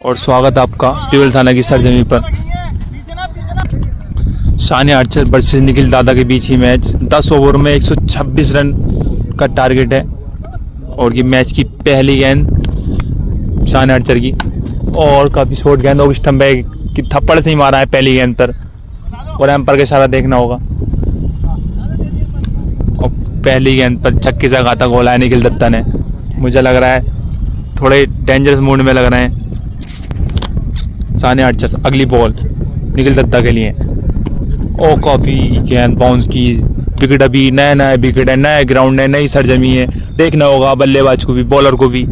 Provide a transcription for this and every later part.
और स्वागत आपका पिवलसाना की सरजमी पर। सानिया आर्चर वर्सेस निखिल दादा के बीच ही मैच 10 ओवर में 126 रन का टारगेट है। और ये मैच की पहली गेंद सानिया आर्चर की और काफ़ी शॉर्ट गेंद और स्टंप है कि थप्पड़ से ही मारा है पहली गेंद पर और एम्पायर का इशारा देखना होगा। और पहली गेंद पर छक्के से घातक गोला है निखिल दत्ता ने। मुझे लग रहा है थोड़े डेंजरस मूड में लग रहे हैं सानिया आर्चर। अगली बॉल निखिल दत्ता के लिए। ओ काफ़ी गेंद बाउंस की। विकेट अभी नया विकेट है, नया ग्राउंड है, नई सरजमी है, देखना होगा बल्लेबाज को भी बॉलर को भी।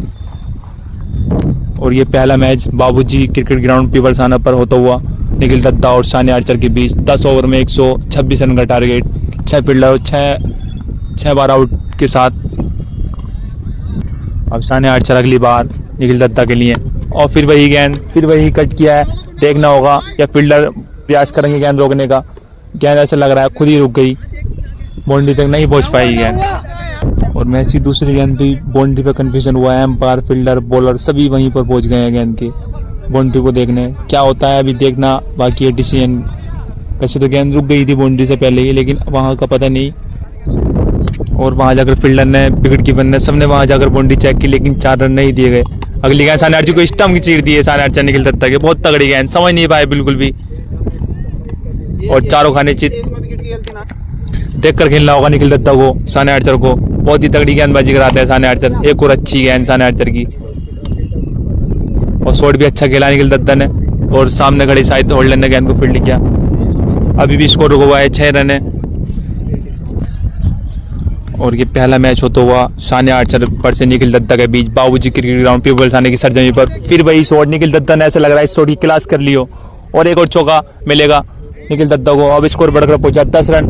और ये पहला मैच बाबूजी क्रिकेट ग्राउंड पिवलसाना पर होता हुआ निखिल दत्ता और सानिया आर्चर के बीच। 10 ओवर में 126 रन का टारगेट, 6 फील्डर और 6 बार आउट के साथ। अब सानिया आर्चर अगली बार निखिल दत्ता के लिए और फिर वही गेंद, फिर वही कट किया है, देखना होगा या फील्डर प्रयास करेंगे गेंद रोकने का। गेंद ऐसा लग रहा है खुद ही रुक गई, बाउंड्री तक नहीं पहुंच पाई गेंद। और मैच की दूसरी गेंद भी बाउंड्री पर कंफ्यूजन हुआ है। एम्पायर, फील्डर, बॉलर सभी वहीं पर पहुंच गए हैं गेंद के बाउंड्री को देखने। क्या होता है अभी देखना बाकी है डिसीजन। वैसे तो गेंद रुक गई थी बाउंड्री से पहले ही, लेकिन वहाँ का पता नहीं। और वहाँ जाकर फील्डर ने, विकेट कीपर ने, सबने वहाँ जाकर बाउंड्री चेक की, लेकिन 4 रन नहीं दिए गए। अगली गेंद सानिया आर्चर को स्टंप की चीर दी है सानिया आर्चर निखिल दत्ता के। बहुत तगड़ी गेंद, समझ नहीं पाए बिल्कुल भी। और चारों खाने चित देख कर खेलना होगा निखिल दत्ता को, सानिया आर्चर को। बहुत ही तगड़ी गेंदबाजी कराते हैं सानिया आर्चर। एक और अच्छी गेंद सानिया आर्चर की और शॉट भी अच्छा खेला निखिल दत्ता ने। और सामने खड़े साइड होल्डर ने गेंद को फील्ड किया। अभी भी स्कोर रुका हुआ है, 6 रन है। और ये पहला मैच होता हुआ सानिया आर्चर पर से निखिल दत्ता के बीच बाबूजी क्रिकेट ग्राउंड पिवलसाना की सरजमी पर। फिर वही शॉट निखिल दत्ता ने, ऐसा लग रहा है इस शॉट की क्लास कर लियो और एक और चौका मिलेगा निखिल दत्ता को। अब स्कोर बढ़कर पहुंचा 10 रन।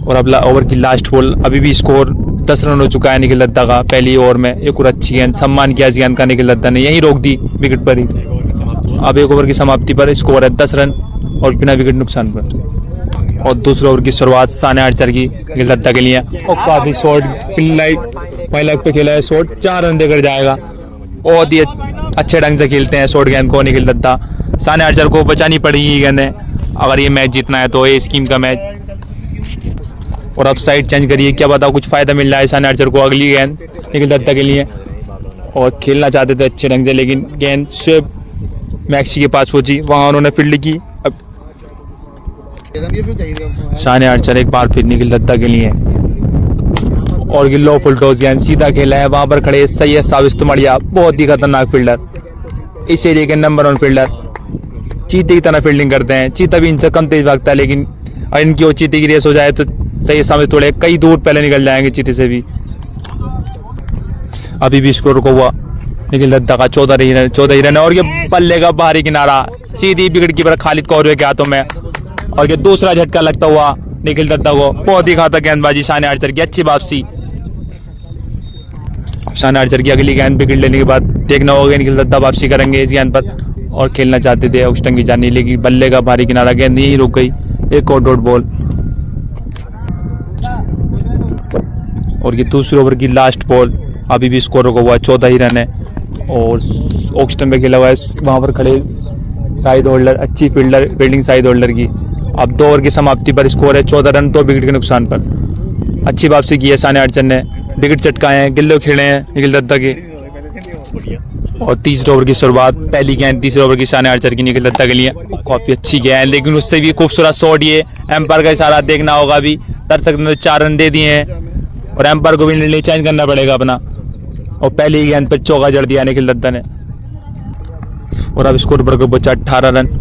और अब ओवर की लास्ट बॉल, अभी भी स्कोर 10 रन हो चुका है निखिल दत्ता का पहली ओवर में। एक और अच्छी गेंद, सम्मान किया इस गेंद का निखिल दत्ता ने, यहीं रोक दी विकेट पर ही। अब एक ओवर की समाप्ति पर स्कोर है 10 रन और बिना विकेट नुकसान पर। और दूसरे ओवर की शुरुआत सानिया आर्चर की निखिल दत्ता के लिए। और काफी शॉट लाइक पे खेला है शॉट, 4 रन देकर जाएगा। बहुत ही अच्छे ढंग से खेलते हैं शॉट गेंद को निखिल दत्ता। सानिया आर्चर को बचानी पड़ेगी गेंदें अगर ये मैच जीतना है तो, ये स्कीम का मैच। और अब साइड चेंज करिए, क्या पता कुछ फायदा मिल रहा है सानिया आर्चर को। अगली गेंद निखिल दत्ता के लिए और खेलना चाहते थे अच्छे ढंग से, लेकिन गेंद स्वेप मैक्सी के पास पहुंची, वहां उन्होंने फील्ड की। अब सानिया आर्चर एक बार फिर निखिल दत्ता के लिए और ये लो फुल टॉस गेंद सीधा खेला है। वहां पर खड़े सैयद साबिस तुमड़िया, बहुत ही खतरनाक फील्डर, इस एरिया के नंबर 1 फील्डर। चीते की तरह फील्डिंग करते हैं। चीता भी इनसे कम तेज भागता है, लेकिन इनकी वो चीते की रेस हो जाए तो सैयद साबिस थोड़े कई दूर पहले निकल जाएंगे चीते से भी। अभी भी स्कोर को हुआ निखिल दत्ता का 14 ही रन। और ये बल्ले का बाहरी किनारा सीधी विकेट कीपर खालिद कौरवे के हाथों में। और ये दूसरा झटका लगता हुआ निखिल दत्ता को। बहुत ही घातक गेंदबाजी सानिया आर्चर की, अच्छी वापसी। सानिया आर्चर की अगली गेंद विकेट लेने के बाद देखना होगा निखिल दत्ता वापसी करेंगे इस गेंद पर। और खेलना चाहते थे ऑक्स्टन की जानी, लेकिन बल्ले का भारी किनारा, गेंद यहीं रुक गई। एक और डॉट बॉल। और ये दूसरे ओवर की लास्ट बॉल, अभी भी स्कोर रुका हुआ 14 ही रन है। और ऑक्स्टन पे खेला हुआ है, वहां पर खड़े साइड होल्डर, अच्छी फील्डिंग साइड होल्डर की। अब 2 ओवर की समाप्ति पर स्कोर है 14 रन, 2 विकेट के नुकसान पर। अच्छी वापसी की है सानिया आर्चर ने, विकेट चटकाए हैं, गिल्लो खेले हैं निखिल दत्ता के। और तीसरे ओवर की शुरुआत, पहली गेंद तीसरे ओवर की सानिया आर्चर की निखिल दत्ता के लिए। काफी अच्छी गेंद, लेकिन उससे भी खूबसूरत शॉट। ये एम्पायर का इशारा देखना होगा। अभी दर्शक ने 4 रन दे दिए हैं और एम्पायर को भी निर्णय चेंज करना पड़ेगा अपना। और पहली गेंद पर चौका जड़ दिया निखिल दत्ता ने। और अब स्कोर बढ़कर बचा 18 रन।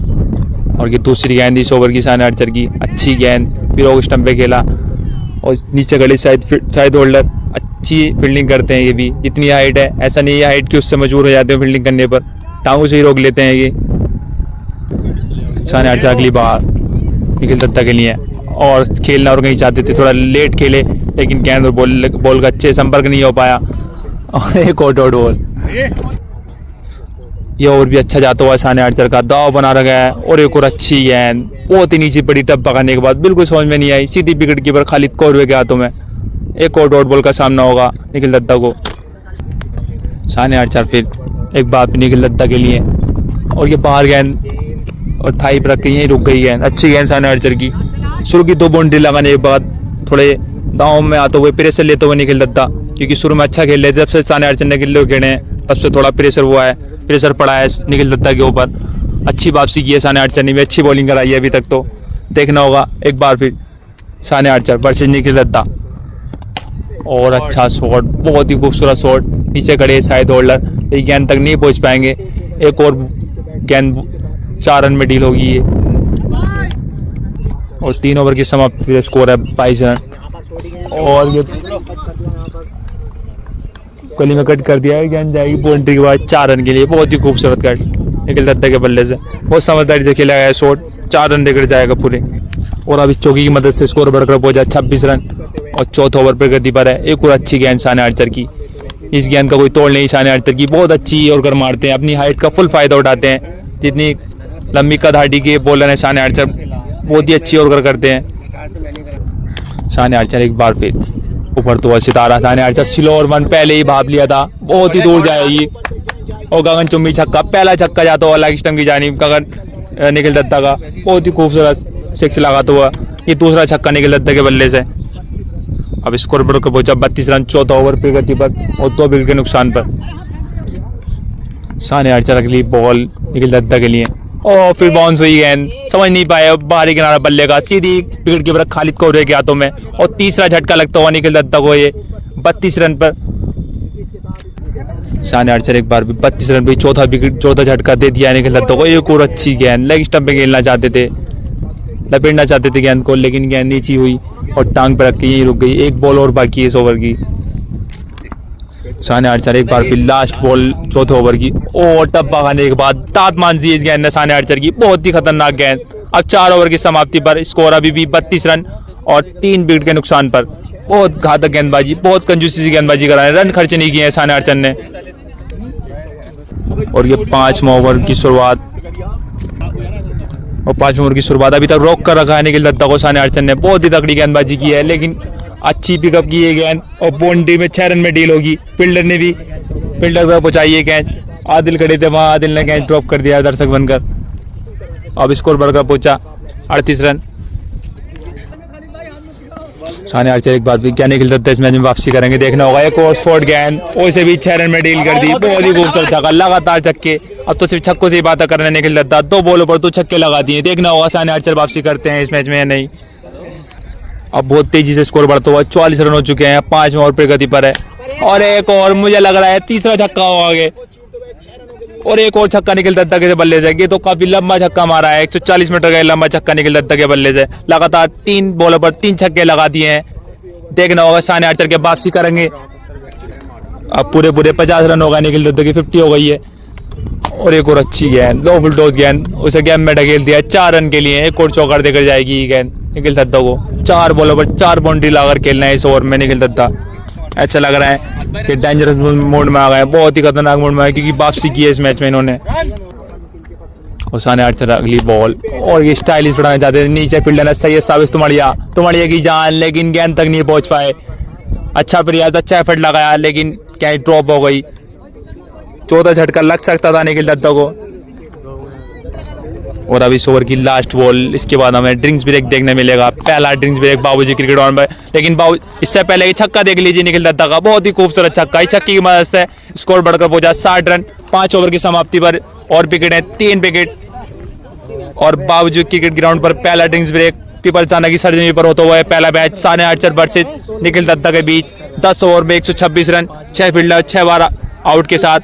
और ये दूसरी गेंद इस ओवर की सानिया आर्चर की, अच्छी गेंद, फिर ऑफ स्टंप पे खेला और नीचे गली साइड होल्डर, अच्छी फील्डिंग करते हैं ये भी। जितनी हाइट है, ऐसा नहीं है हाइट की उससे मजबूर हो जाते हैं फील्डिंग करने पर, टांगों से ही रोक लेते हैं ये। सानिया आर्चर अगली बार निखिल दत्ता के लिए और खेलना और कहीं चाहते थे, थोड़ा लेट खेले, लेकिन गेंद और बॉल का अच्छे संपर्क नहीं हो पाया। और एक और डॉट बॉल। ये ओवर भी अच्छा जाता हुआ सानिया आर्चर का, दाव बना रखा है। और एक और अच्छी गेंद, बहुत ही नीचे पड़ी, टप पकड़ने के बाद बिल्कुल समझ में नहीं आई, सीधी विकेट कीपर खालिद कौरवे के हाथों में। एक और डॉट बॉल का सामना होगा निखिल दत्ता को। सानिया आर्चर फिर एक बार निखिल दत्ता के लिए, और ये बाहर गेंद और थाई पर रख के यहीं रुक गई गेंद। अच्छी गेंद सानिया आर्चर की। शुरू की 2 बाउंड्री लगाने के बाद थोड़े दांव में आते हुए प्रेशर लेते हुए निखिल दत्ता, क्योंकि शुरू में अच्छा खेल रहे थे, जब से सानिया आर्चर ने गिल्ले खेले हैं तब से थोड़ा प्रेशर हुआ है, प्रेशर पड़ा है निखिल दत्ता के ऊपर। अच्छी वापसी की है सानिया आर्चर ने भी, अच्छी बॉलिंग कराई है अभी तक, तो देखना होगा एक बार फिर सानिया आर्चर वर्सेस निखिल दत्ता। और अच्छा शॉट, बहुत ही खूबसूरत शॉट, नीचे खड़े शायद होल्डर, ये गेंद तक नहीं पहुंच पाएंगे। एक और गेंद 4 रन में डील होगी ये, और 3 ओवर की समाप्ति, फिर स्कोर है 22 रन। और ये गली में कट कर दिया है, गेंद जाएगी बाउंड्री के बाद 4 रन के लिए। बहुत ही खूबसूरत कट निखिल दत्ता के बल्ले से, बहुत समझदारी से खेला गया शॉट, 4 रन देकर जाएगा पूरे। और अभी चौकी की मदद से स्कोर बढ़कर पहुंचा 26 रन, और चौथे ओवर पर गति पर है। एक और अच्छी गेंद सानिया आर्चर की, इस गेंद का कोई तोड़ नहीं सानिया आर्चर की, बहुत अच्छी और कर मारते हैं, अपनी हाइट का फुल फायदा उठाते हैं। जितनी लंबी कद हाइट के बॉलर है सानिया आर्चर, बहुत ही अच्छी और करते हैं। सानिया आर्चर एक बार फिर ऊपर तो सितारा सानिया आर्चर, स्लो और 1 पहले ही भाप लिया था, बहुत ही दूर जाएगी। और गगन चुम्बी छक्का, पहला छक्का जाता हुआ लेग स्टंप की जानिब गगन निखिल दत्ता का, बहुत ही खूबसूरत 6 लगाता हुआ। ये दूसरा छक्का निखिल दत्ता के बल्ले से। अब स्कोर पर पहुंचा 32 रन चौथा ओवर पे गति पर, और 2 विकेट के नुकसान पर। सानिया आर्चर अगली बॉल निखिल दत्ता के लिए, और फिर बाउंस हुई गेंद, समझ नहीं पाए, बाहरी किनारा बल्ले का, सीधी विकेट कीपर खालिद कौरे के हाथों में, और तीसरा झटका लगता हुआ निखिल दत्ता को ये 32 रन पर। सानिया आर्चर एक बार भी 32 रन पर चौथा विकेट, चौथा झटका दे दिया निखिल दत्ता को। एक और अच्छी गेंद, लेग स्टंप पे खेलना चाहते थे, लपेटना चाहते थे गेंद को, लेकिन गेंद नीची हुई और टांग पर रख के यहीं रुक गई। एक बॉल और बाकी है इस ओवर की। सानिया आर्चर एक बार फिर लास्ट बॉल चौथे ओवर की, और टप्पा खाने के बाद दांत मान दी इस गेंद ने सानिया आर्चर की, बहुत ही खतरनाक गेंद। अब 4 ओवर की समाप्ति पर स्कोर अभी भी 32 रन और 3 विकेट के नुकसान पर। बहुत घातक गेंदबाजी, बहुत कंजूसी से गेंदबाजी कराए, रन खर्च नहीं किए हैं सानिया आर्चर ने। और ये 5वें ओवर की शुरुआत, और 5वें ओवर की शुरुआत अभी तक रोक कर रखा है निखिल दत्ता को सानिया आर्चर ने। बहुत ही तगड़ी गेंदबाजी की है, लेकिन अच्छी पिकअप की है गेंद, और बाउंड्री में 6 रन में डील होगी। फील्डर ने भी फील्डर पर पहुंचाई है गेंद, आदिल खड़े थे वहां, आदिल ने गेंद ड्रॉप कर दिया दर्शक बनकर। अब स्कोर बढ़कर पहुंचा 38 रन। सानिया आर्चर एक बात भी, क्या निखिल दत्ता इस मैच में वापसी करेंगे, देखना होगा। एक और शॉर्ट गेंद, वैसे भी 6 रन में डील कर दी, बहुत ही खूबसूरत छक्का, लगातार छक्के। अब तो सिर्फ छक्कों से ही बातें कर रहे हैं निखिल दत्ता, 2 बॉलों पर 2 छक्के लगा दिए। देखना होगा सानिया आर्चर वापसी करते हैं इस मैच में या नहीं। अब बहुत तेजी से स्कोर बढ़ता हुआ 44 रन हो चुके हैं, 5वें ओवर पे गति पर है। और एक और, मुझे लग रहा है तीसरा छक्का हो आगे, और एक और छक्का निखिल दत्ता के बल्ले से। ये तो काफी लंबा छक्का मारा है, 140 मीटर का लंबा छक्का निखिल दत्ता के बल्ले से। लगातार 3 बॉलों पर 3 छक्के लगा दिए हैं। देखना होगा सानिया आर्चर के वापसी करेंगे। अब पूरे 50 रन होगा, निखिल दत्ता की 50 हो गई है। और एक और अच्छी गेंद, लो फुल टॉस गेंद, उसे गेंद में ढकेल दिया 4 रन के लिए। एक और चौकार देकर जाएगी ये गेंद निखिल दत्ता को। 4 बॉलों पर 4 बाउंड्री लाकर खेलना है इस ओवर में निखिल दत्ता। ऐसा लग रहा है कि डेंजरस मोड में आ गए, बहुत ही खतरनाक मोड में आए, क्योंकि वापसी की है इस मैच में इन्होंने। और सानिया आर्चर अगली बॉल, और ये स्टाइलिश उड़ाना चाहते थे, नीचे फील्डर ने सही साबित तुमड़िया की जान, लेकिन गेंद तक नहीं पहुंच पाए। अच्छा प्रयास, अच्छा एफर्ट लगाया, लेकिन क्या ड्रॉप हो गई। चौथा झटका लग सकता था निखिल दत्ता को। और अब इस ओवर की लास्ट बॉल, इसके बाद हमें ड्रिंक्स ब्रेक देखने मिलेगा। पहला ड्रिंक्स ब्रेक बाबूजी क्रिकेट ग्राउंड में, लेकिन इससे पहले ये छक्का देख लीजिए निखिल दत्ता का, बहुत ही खूबसूरत छक्का। इस छक्के की मदद से स्कोर बढ़कर पहुंचा 60 रन 5 ओवर की समाप्ति पर। और विकेट है 3 विकेट। और बाबूजी क्रिकेट ग्राउंड पर पहला ड्रिंक्स ब्रेक पीपल्स थाना की सरजमी पर होता हुआ है पहला match Sania Archer versus Nikhil Datta के बीच। 10 ओवर में 126 रन, 6 फील्डर, 6 बार आउट के साथ।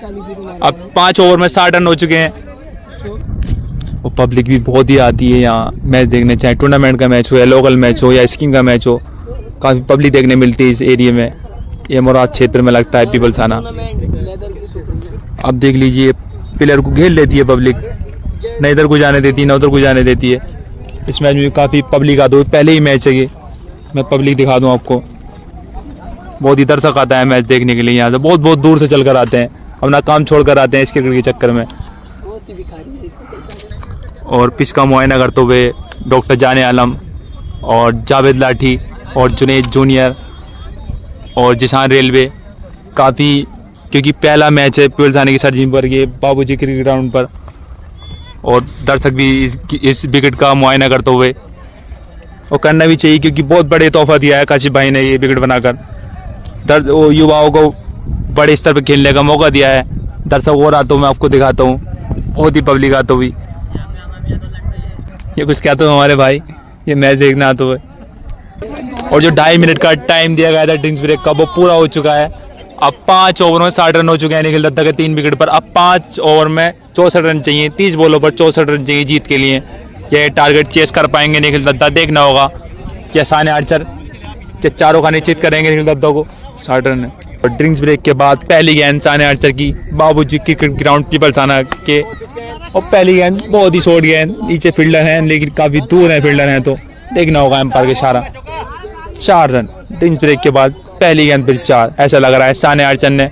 अब 5 ओवर में 60 रन हो चुके हैं। और पब्लिक भी बहुत ही आती है यहाँ मैच देखने, चाहे टूर्नामेंट का मैच हो या लोकल मैच हो या स्कीइंग का मैच हो, काफ़ी पब्लिक देखने मिलती है इस एरिया में। ये मुराद क्षेत्र में लगता है पीपल्स थाना। अब देख लीजिए प्लेयर को घेर लेती है पब्लिक, न इधर को जाने देती, न उधर को जाने देती है। इस मैच में काफ़ी पब्लिक आती है, पहले ही मैच है ये, मैं पब्लिक दिखा दूँ आपको। बहुत ही दर्शक आता है मैच देखने के लिए, यहाँ से बहुत बहुत दूर से चल कर आते हैं, अपना काम छोड़ कर आते हैं इस क्रिकेट के चक्कर में। और पिच का मुआयना करते हुए डॉक्टर जाने आलम और जावेद लाठी और जुनेद जूनियर और जिसान रेलवे काफ़ी क्योंकि पहला मैच है पीवल थाने की सरजीम पर, ये बाबूजी क्रिकेट ग्राउंड पर, और दर्शक भी इस विकेट का मुआयना करते हुए, और करना भी चाहिए क्योंकि बहुत बड़े तोहफा दिया है काशिफ भाई ने ये विकेट बनाकर। युवाओं को बड़े स्तर पर खेलने का मौका दिया है। दर्शक और आता हूँ मैं आपको दिखाता हूँ, बहुत ही पब्लिक आता हुई। ये कुछ कहते हो हमारे भाई, ये मैच देखना आते हुए। और जो 2.5 मिनट का टाइम दिया गया था ड्रिंक्स ब्रेक का, वो पूरा हो चुका है। अब 5 ओवर में 60 रन हो चुके हैं निखिल दत्ता के 3 विकेट पर। अब 5 ओवर में 64 रन चाहिए, 30 बॉलों पर 64 रन चाहिए जीत के लिए। ये टारगेट चेस कर पाएंगे निखिल दत्ता, देखना होगा क्या साने आर्चर के चारों का निश्चित करेंगे निखिल दत्ता को 60 रन। और ड्रिंक्स ब्रेक के बाद पहली गेंद साने आर्चर की बाबूजी क्रिकेट ग्राउंड पीपल थाना के, और पहली गेंद बहुत ही शॉर्ट गेंद, नीचे फील्डर हैं लेकिन काफी दूर है फील्डर हैं, तो देखना होगा एम्पायर के इशारा। 4 रन ड्रिंक्स ब्रेक के बाद पहली गेंद फिर 4। ऐसा लग रहा है साने आर्चर ने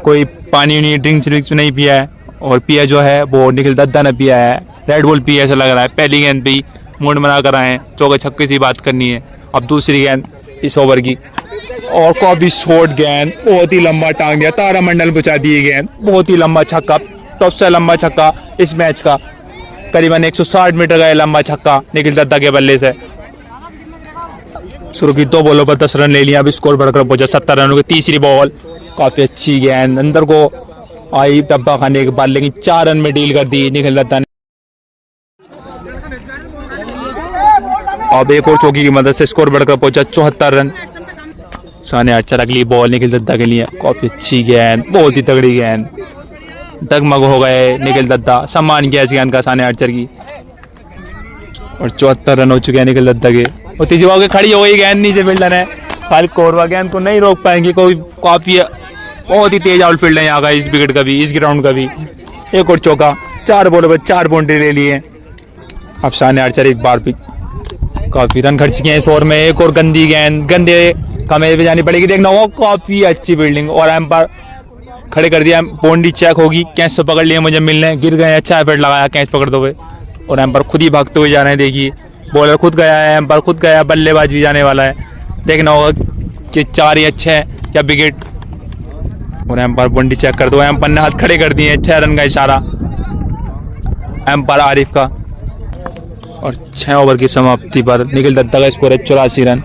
कोई पानी नहीं ड्रिंक्स नहीं पिया है, और पिया जो है वो निखिल दत्ता ने पिया है, रेड बुल पिया ऐसा लग रहा है। पहली गेंद भी मूड बना कर आए हैं, चौके छक्के से बात करनी है। अब दूसरी गेंद इस ओवर की, और काफी शॉर्ट गेंद, बहुत ही लंबा टांग दिया, तारामंडल बचा दिए गेंद, बहुत ही लंबा छक्का, सबसे लंबा छक्का इस मैच का, करीबन 160 मीटर का लंबा छक्का निखिल दत्ता के बल्ले से। शुरू की 2 बॉलों पर 10 रन ले लिया, अब स्कोर बढ़कर पहुंचा 70 रनों की तीसरी बॉल। काफी अच्छी गेंद अंदर को आई डब्बा खाने के बाद, लेकिन 4 रन में डील कर दी निखिल दत्ता ने। अब एक और चौकी की मदद से स्कोर बढ़कर पहुंचा 74 रन। साने आर्चर अगली बॉल निखिल दत्ता के लिए, काफी अच्छी गेंद, बहुत ही तगड़ी गेंद, डगमग हो गए निखिल दत्ता, सम्मान किया इस गेंद का साने आर्चर की। और 74 रन हो चुके हैं निखिल दत्ता के। और तीसरी बॉल खड़ी हो गई गेंद, नीचे फील्डर है फारिक कोरवा, गेंद को नहीं रोक पाएंगे कोई, काफी बहुत ही तेज आउटफील्ड है यहाँ का, इस विकेट का भी इस ग्राउंड का भी। एक और चौका, 4 बॉलों पर 4 बाउंड्री ले लिए। अब साने आर्चर एक बार भी काफी रन खर्च किए इस ओवर में। एक और गंदी गेंद, गंदे कमेरे पे जानी पड़ेगी, देखना होगा। काफी अच्छी फील्डिंग, और एम्पायर खड़े कर दिया, बाउंड्री चेक होगी। कैच तो पकड़ लिए मुझे मिलने, गिर गए, अच्छा एफर्ट लगाया कैच पकड़ते हुए, और एम्पायर खुद ही भागते हुए जा रहे हैं। देखिए बॉलर खुद गया है, एम्पायर खुद गया, बल्लेबाज भी जाने वाला है। देखना होगा कि 4 ही अच्छे हैं क्या विकेट, और एम्पायर बाउंड्री चेक कर दो। एम्पायर ने हाथ खड़े कर दिए, 6 रन का इशारा एम्पायर आरिफ का। और 6 ओवर की समाप्ति पर निखिल दत्ता का स्कोर है 84 रन।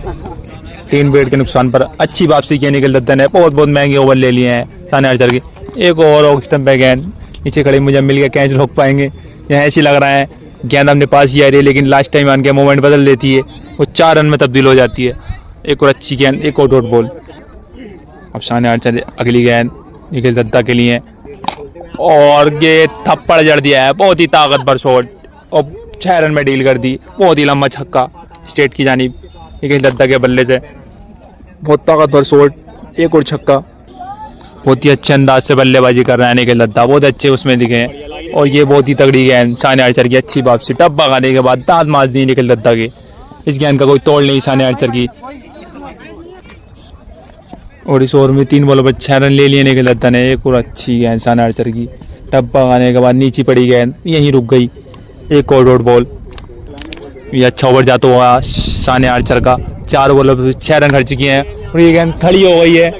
3 विकेट के नुकसान पर अच्छी वापसी की निखिल दत्ता ने, बहुत महंगे ओवर ले लिए हैं साने आर्चर के। एक ओवर ऑफ स्टंप पे गेंद नीचे खड़े मुझे मिल गया, कैच रोक पाएंगे यहाँ, ऐसी लग रहा है गेंद अपने पास ही आ रही है, लेकिन लास्ट टाइम आन के मूवमेंट बदल देती है, वो 4 रन में तब्दील हो जाती है। एक और अच्छी गेंद, एक और डॉट बॉल। अब साने आर्चर अगली गेंद निखिल दत्ता के लिए, और ये थप्पड़ जड़ दिया है, बहुत ही ताकतवर शॉट, और 6 रन में डील कर दी। बहुत ही लंबा छक्का स्टेट की जानिब निखिल दत्ता के बल्ले से, बहुत ताकतवर शॉट, एक और छक्का। बहुत ही अच्छे अंदाज से बल्लेबाजी कर रहा है निखिल दत्ता, बहुत अच्छे उसमें दिखे हैं। और ये बहुत ही तगड़ी गेंद, साने आर्चर की अच्छी वापसी, टप्पा खाने के बाद दांत मार दी निखिल दत्ता के। इस गेंद का कोई तोड़ नहीं साने आर्चर की। और इस ओवर में 3 बॉलों पर 6 रन ले लिए निखिल दत्ता ने। एक और अच्छी गेंद साने आर्चर की, टप्पा खाने के बाद नीचे पड़ी गेंद, यहीं रुक गई। एक और डॉट बॉल, ये अच्छा ओवर जाता हुआ साने आर्चर का। 4 बॉलों पर 6 रन खर्च किए हैं, और ये गेंद खड़ी हो गई है,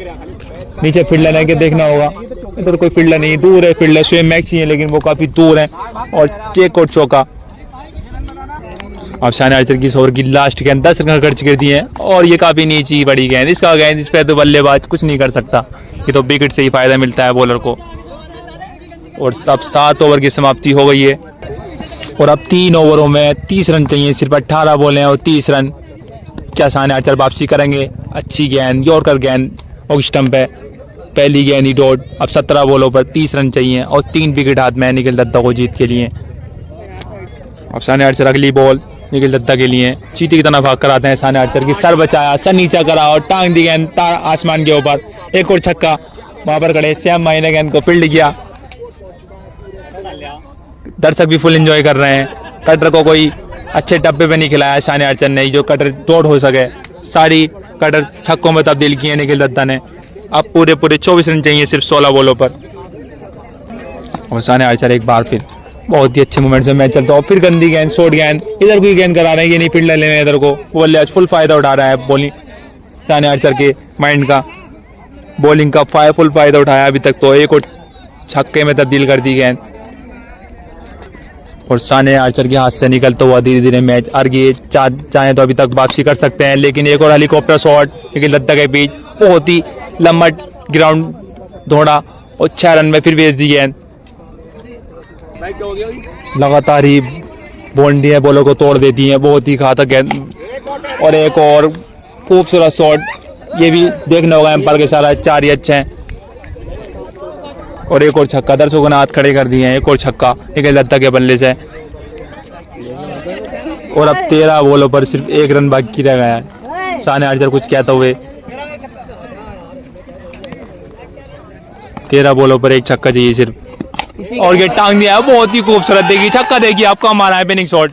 नीचे फील्डर है कि देखना होगा। इधर कोई फील्डर नहीं, दूर है फील्डर, स्विम मैक्स ही है लेकिन वो काफी दूर है। और एक और चौका। अब साने आर्चर की ओवर की लास्ट गेंद 10 रन खर्च कर दिए हैं, और ये काफी नीची बड़ी गेंद, इसका गेंद इस पर तो बल्लेबाज कुछ नहीं कर सकता, ये तो विकेट से ही फायदा मिलता है बॉलर को। और सब 7 ओवर की समाप्ति हो गई है, और अब 3 ओवरों में 30 रन चाहिए, सिर्फ 18 बॉल हैं और 30 रन। क्या साने आर्चर वापसी करेंगे? अच्छी गेंद, यॉर्कर गेंद और स्टंप है, पहली गेंद ही डॉट। अब 17 बॉलों पर 30 रन चाहिए, और 3 विकेट हाथ में निखिल दत्ता को जीत के लिए। अब साने आर्चर अगली बॉल निखिल दत्ता के लिए, चीते की तरह भाग कर आते हैं साने आर्चर की, सर बचाया, सर नीचा करा और टांग दी गेंद आसमान के ऊपर। एक और छक्का, वहां पर खड़े श्याम माही ने गेंद को फील्ड किया। दर्शक भी फुल एंजॉय कर रहे हैं। कटर को कोई अच्छे डब्बे पे नहीं खिलाया साने आर्चर ने, जो कटर डॉट हो सके, सारी कटर छक्कों में तब्दील किए निखिल दत्ता ने। अब पूरे 24 रन चाहिए सिर्फ 16 बॉलों पर। और साने आर्चर एक बार फिर बहुत ही अच्छे मोमेंट में मैच चलता है, और फिर गंदी गेंद, शॉर्ट गेंद, इधर कोई गेंद करा रहे हैं, ये नहीं फील्डर ले रहे हैं इधर को, बल्लेबाज फुल फायदा उठा रहा है बॉलिंग साने आर्चर के माइंड का। बॉलिंग का फुल फायदा उठाया अभी तक, तो एक और छक्के में तब्दील कर दी गेंद और साने आर्चर के हाथ से निकलता हुआ धीरे धीरे मैच आगे चाहे तो अभी तक वापसी कर सकते हैं, लेकिन एक और हेलीकॉप्टर शॉट निखिल दत्ता के बीच बहुत ही लंबा ग्राउंड दौड़ा और 6 रन में फिर भेज दी गेंद। लगातार ही बाउंड्रियां बॉलों को तोड़ देती हैं, बहुत ही घातक गेंद और एक और खूबसूरत शॉट, ये भी देखना होगा एम्पायर के सारा 4 ही अच्छे हैं और एक और छक्का, दर्शकों ने हाथ खड़े कर दिए हैं, एक और छक्का निखिल दत्ता के बल्ले से और अब 13 बॉलों पर सिर्फ 1 रन बाकी रह गया है। साने आर्चर कुछ कहते हुए 13 बॉलों पर 1 छक्का चाहिए सिर्फ और ये टांग दिया है, बहुत ही खूबसूरत, देखिए छक्का, देखिए आपका मारा है पेनिंग शॉट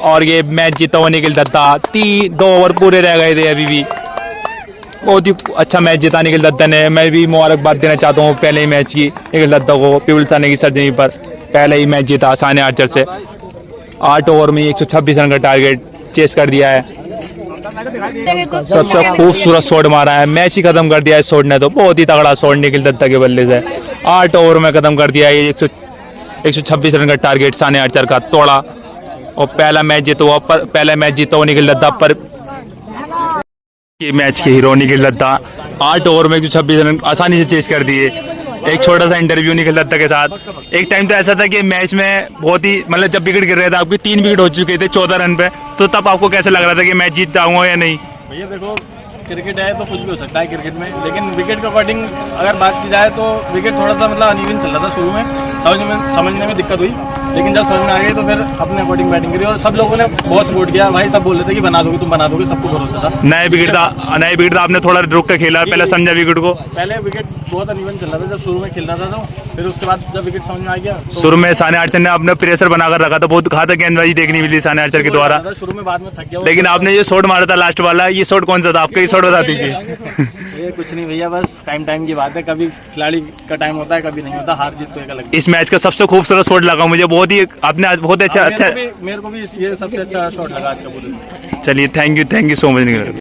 और ये मैच जीता हुआ निखिल दत्ता। 2 ओवर पूरे रह गए थे अभी भी, बहुत ही अच्छा मैच जीता निखिल दत्ता ने। मैं भी मुबारकबाद देना चाहता हूँ पहले ही मैच की निखिल दत्ता को, पीपल थाने की सर्जरी पर पहले ही मैच जीता साने आर्चर से। 8 ओवर में 126 रन का टारगेट चेस कर दिया है, सबसे खूबसूरत शॉट मारा है, मैच ही खत्म कर दिया है शॉट ने, तो बहुत ही तगड़ा शॉट निखिल दत्ता के बल्ले से 8 ओवर में खत्म कर दिया है। 126 रन का टारगेट साने आर्चर का तोड़ा और पहला मैच जीता हुआ निखिल दत्ता पर मैच के हीरो निखिल दत्ता 8 ओवर में 126 रन आसानी से चेस कर दिए। एक छोटा सा इंटरव्यू निखिल दत्ता के साथ, एक टाइम तो ऐसा था कि मैच में बहुत ही मतलब जब विकेट गिर रहे थे, आपके 3 विकेट हो चुके थे 14 रन पे, तो तब आपको कैसे लग रहा था कि मैच जीत जाऊंगा या नहीं? भैया देखो, क्रिकेट है तो कुछ भी हो सकता है क्रिकेट में, लेकिन विकेट के अकॉर्डिंग अगर बात की जाए तो विकेट थोड़ा सा मतलब अनइवन चल रहा था शुरू में, समझने में दिक्कत हुई, लेकिन जब समझ में आ गई तो फिर अपने अकॉर्डिंग बैटिंग करी और सब लोगों ने बहुत सपोर्ट किया। भाई सब बोल रहे थे कि बना दोगे, तुम बना दोगे, सबको भरोसा था। नए विकेट था, आपने थोड़ा रुक के खेला, पहले समझा विकेट को, पहले विकेट बहुत अनइवन चल रहा था जब शुरू में खेल रहा था, तो फिर उसके बाद जब विकेट समझ में आ गया तो शुरू में साने आर्चर ने अपना प्रेशर बनाकर रखा था, बहुत घातक गेंदबाजी देखने मिली साने आर्चर के द्वारा शुरू में, बाद में थक गया। लेकिन आपने ये शॉट मारा था लास्ट वाला, ये शॉट कौन सा था आपका? ये शॉट बता दीजिए। ये कुछ नहीं भैया, बस टाइम की बात है, कभी खिलाड़ी का टाइम होता है, कभी नहीं होता, हार जीत तो एक अलग। इस मैच का सबसे खूबसूरत शॉट लगा मुझे, बहुत ही आपने बहुत अच्छा मेरे को भी ये सबसे अच्छा शॉट लगा आज का। चलिए, थैंक यू सो मच।